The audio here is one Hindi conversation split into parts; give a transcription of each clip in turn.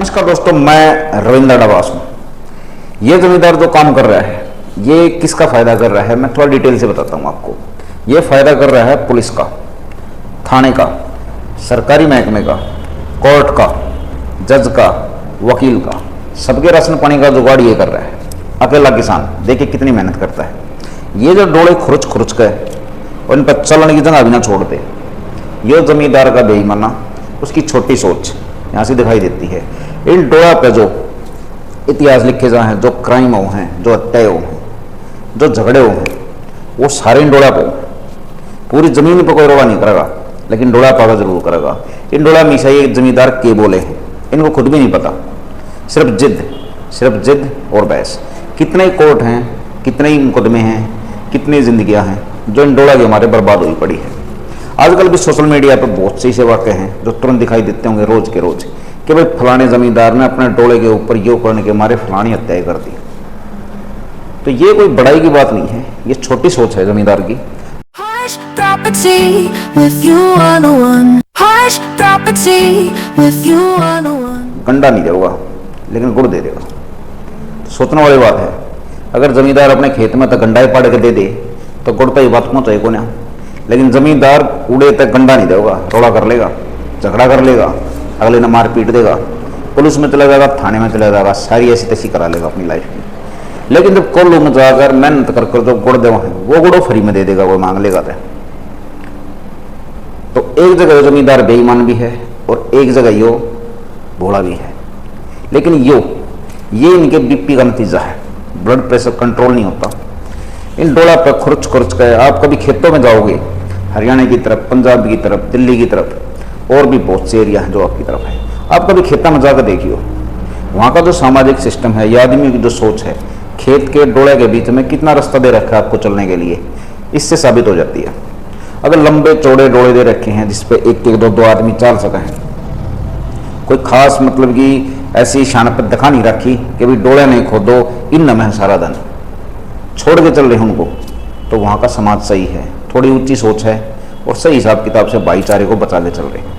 नमस्कार दोस्तों, मैं रविंद्र डबास हूँ। ये जमींदार जो काम कर रहा है ये किसका फायदा कर रहा है मैं थोड़ा डिटेल से बताता हूँ आपको। ये फायदा कर रहा है पुलिस का, थाने का, सरकारी महकमे का, कोर्ट का, जज का, वकील का, सबके राशन पानी का जुगाड़ ये कर रहा है। अकेला किसान देखिए कितनी मेहनत करता है। ये जो डोले खुरच खुरच के और इन पर चलने की जगह भी ना छोड़ते, ये जमींदार का बेईमाना, उसकी छोटी सोच यहाँ से दिखाई देती है। इन डोला पे जो इतिहास लिखे जाए हैं, जो क्राइम हुए हैं, जो हत्याएं हुए हैं, जो झगड़े हुए हैं, वो सारे इन डोला पे। पूरी जमीन पर कोई रोड़ा नहीं करेगा, लेकिन डोला पागा जरूर करेगा। इन डोला हमेशा ये जमींदार के बोले हैं, इनको खुद भी नहीं पता। सिर्फ जिद और बहस। कितने कोर्ट हैं, कितने ही मुकदमे हैं, कितनी जिंदगियां हैं जो इन डोला के हमारे बर्बाद हुई पड़ी है। आजकल भी सोशल मीडिया पर बहुत से ऐसे वाक़े हैं जो तुरंत दिखाई देते होंगे रोज के रोज कि भाई फलाने जमींदार ने अपने डोले के ऊपर यो करने के मारे फलानी हत्याएं कर दी। तो ये कोई बड़ाई की बात नहीं है, ये छोटी सोच है जमींदार की। गंडा नहीं देगा लेकिन गुड़ दे देगा। सोचने वाली बात है, अगर जमींदार अपने खेत में तो गंडा ही पाड़ के दे दे तो गुड़ तो ये बात पहुंचाए को ना। लेकिन जमींदार उड़े तक गंडा नहीं देगा, रोड़ा कर लेगा, झगड़ा कर लेगा, अगले ने मार पीट देगा, पुलिस में चला जाएगा, थाने में चला जाएगा, सारी ऐसी तैसी करा लेगा अपनी लाइफ में। लेकिन जब कोल्लू में जाकर मेहनत कर जो गुड़ देवा है वो गुड़ो फ्री में दे देगा, वो मांग लेगा। तो एक जगह जमींदार बेईमान भी है और एक जगह यो भोला भी है। लेकिन ये इनके बीपी का नतीजा है। ब्लड प्रेशर कंट्रोल नहीं होता। इन डोला पर खुरच खुरच कर आप कभी खेतों में जाओगे, हरियाणा की तरफ, पंजाब की तरफ, दिल्ली की तरफ और भी बहुत से एरिया हैं जो आपकी तरफ है, आप कभी खेतों में जाकर देखियो। वहाँ का जो सामाजिक सिस्टम है, ये आदमी की जो सोच है, खेत के डोले के बीच में कितना रास्ता दे रखा है आपको चलने के लिए, इससे साबित हो जाती है। अगर लंबे चौड़े डोले दे रखे हैं जिसपे एक एक दो आदमी चल सकें, कोई खास मतलब कि ऐसी शान पर दिखा नहीं रखी कि भाई डोले नहीं खोदो, इन में सारा दिन छोड़ के चल रहे हैं उनको, तो वहाँ का समाज सही है, थोड़ी ऊंची सोच है और सही हिसाब किताब से भाईचारे को बचा ले चल रहे हैं।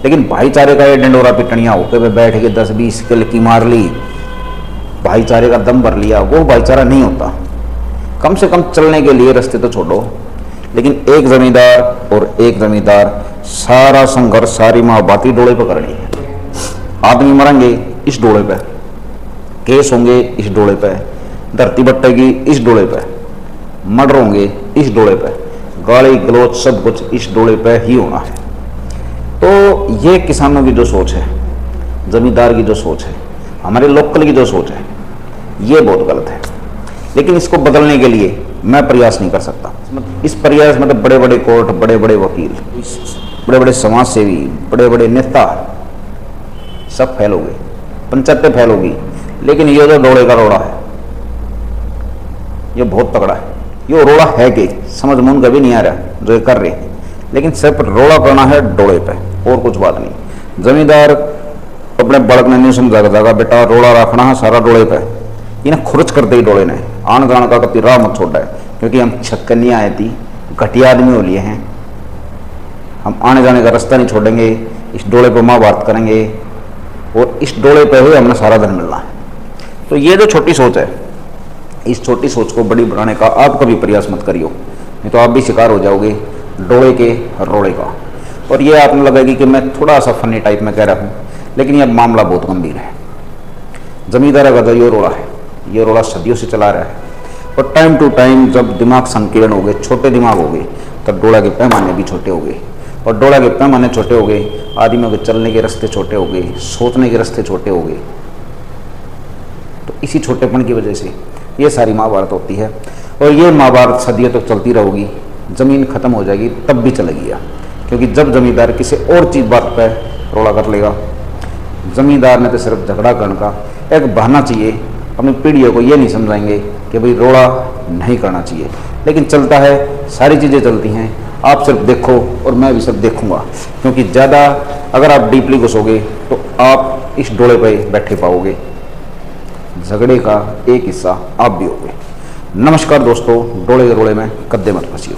लेकिन भाईचारे का ये डंडोरा पिटनिया होकर वे बैठ के 10-20 किल की मार ली, भाईचारे का दम भर लिया, वो भाईचारा नहीं होता। कम से कम चलने के लिए रास्ते तो छोड़ो। लेकिन एक जमींदार और एक जमींदार सारा संघर्ष, सारी महाबाती डोले पर करनी है। आदमी मरेंगे इस डोले पे, केस होंगे इस डोले पे, धरती बट्टेगी इस डोले पे, मर्डर होंगे इस डोले पे, गाली गलौज सब कुछ इस डोले पे ही होना है। तो ये किसानों की जो सोच है, जमींदार की जो सोच है, हमारे लोकल की जो सोच है, ये बहुत गलत है। लेकिन इसको बदलने के लिए मैं प्रयास नहीं कर सकता। इस प्रयास में तो बड़े बड़े कोर्ट, बड़े बड़े वकील, बड़े बड़े समाज सेवी, बड़े बड़े नेता सब फेल हो गए, पंचायतें फेल होगी। लेकिन ये जो डोले का रोड़ा है ये बहुत तगड़ा है। ये रोड़ा है कि समझ में उनका भी नहीं आ रहा जो ये कर रहे हैं, लेकिन सिर्फ रोड़ा करना है डोले पे और कुछ बात नहीं। जमींदार अपने बड़क ने नहीं समझा जाएगा बेटा रोड़ा रखना है सारा डोले पे, इन्हें खुरच कर दी डोले ने। आन जान का कभी राह मत छोड़ा है, क्योंकि हम छक्कर नहीं आए थी, घटिया आदमी हो लिए हैं। हम आने जाने का रास्ता नहीं छोड़ेंगे, इस डोले पर महाभारत करेंगे और इस डोले पर ही हमने सारा दिन मिलना है। तो ये जो छोटी सोच है, इस छोटी सोच को बड़ी बनाने का आप कभी प्रयास मत करियो, नहीं तो आप भी शिकार हो जाओगे डोले के रोड़े का। और ये आपने लगेगी कि मैं थोड़ा सा फनी टाइप में कह रहा हूँ, लेकिन यह मामला बहुत गंभीर है। जमींदार का जो ये रोड़ा है, ये रोड़ा सदियों से चला रहा है। और टाइम टू टाइम जब दिमाग संकीर्ण हो गए, छोटे दिमाग हो गए, तब डोला के पैमाने भी छोटे हो गए। और डोला के पैमाने छोटे हो गए, आदमियों के चलने के रास्ते छोटे हो गए, सोचने के रास्ते छोटे हो गए। तो इसी छोटेपन की वजह से ये सारी महाभारत होती है। और ये महाभारत सदियों तक चलती रहेगी, ज़मीन खत्म हो जाएगी तब भी चलेगी। क्योंकि जब जमींदार किसी और चीज़ बात पर रोड़ा कर लेगा, जमींदार ने तो सिर्फ झगड़ा करने का एक बहाना चाहिए। अपनी पीढ़ियों को ये नहीं समझाएंगे कि भाई रोड़ा नहीं करना चाहिए, लेकिन चलता है, सारी चीज़ें चलती हैं। आप सिर्फ देखो और मैं भी सिर्फ देखूंगा, क्योंकि ज़्यादा अगर आप डीपली घुसोगे तो आप इस डोले पर बैठे पाओगे। झगड़े का एक हिस्सा आप भी होगे। नमस्कार दोस्तों, डोले के रोड़े में कद्दे मत फंसियो।